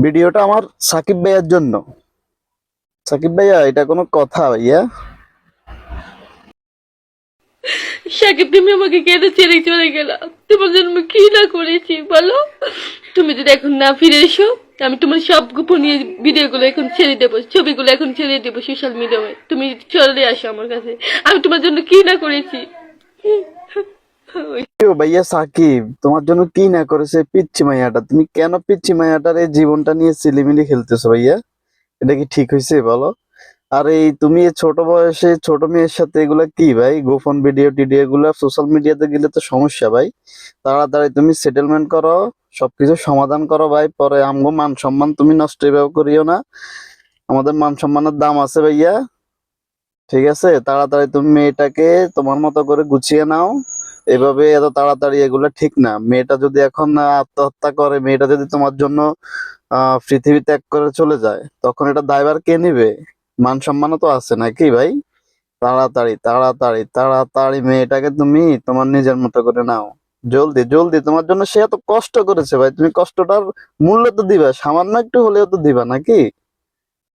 ভিডিওটা আমার সাকিব ভাইয়ার জন্য। সাকিব ভাইয়া, এটা কোনো কথা ভাইয়া? সাকিব, তুমি আমাকে কেন ছেড়ে চলে গেলা? তোমার জন্য আমি কি না করেছি বলো? তুমি যদি এখন না ফিরে এসো, আমি তোমার সব গোপনীয় ভিডিওগুলো এখন ছেড়ে দেবো, ছবিগুলো এখন ছেড়ে দেবো সোশ্যাল মিডিয়ায়। তুমি চলে আসো আমার কাছে। আমি তোমার জন্য কি না করেছি। ও ভাইয়া সাকিব, তোমার জন্য কি না করেছে পিচ্চি মাইয়াটা? তুমি কেন পিচ্চি মাইয়াটার এই জীবনটা নিয়ে চিলিমিলি খেলতেছো ভাইয়া? এটা কি ঠিক হয়েছে বলো? আর এই তুমি এই ছোট বয়সে ছোট মেয়ের সাথে এগুলা কি ভাই? গোপন ভিডিও টিডিও এগুলা সোশ্যাল মিডিয়াতে গেলে তো সমস্যা ভাই। তাড়াতাড়ি তুমি সেটেলমেন্ট করো, সবকিছু সমাধান করো ভাই। পরে আমগো মান সম্মান তুমি নষ্ট এভাবে করিও না। আমাদের মান সম্মানের দাম আছে ভাইয়া। ঠিক আছে, তাড়াতাড়ি তুমি মেয়েটাকে তোমার মতো করে গুছিয়ে নাও। এভাবে এত তাড়াতাড়ি এগুলো ঠিক না। মেয়েটা যদি এখন আত্মহত্যা করে, মেয়েটা যদি তোমার জন্য পৃথিবী ত্যাগ করে চলে যায়, তখন এটা দায়ভার কে নিবে? মান সম্মানও তো আছে নাকি ভাই? তাড়াতাড়ি তাড়াতাড়ি তাড়াতাড়ি মেয়েটাকে তুমি তোমার নিজের মতো করে নাও। জলদি জলদি, তোমার জন্য সে এত কষ্ট করেছে ভাই, তুমি কষ্টটার মূল্য তো দিবা, সামান্য একটু হলেও তো দিবা নাকি?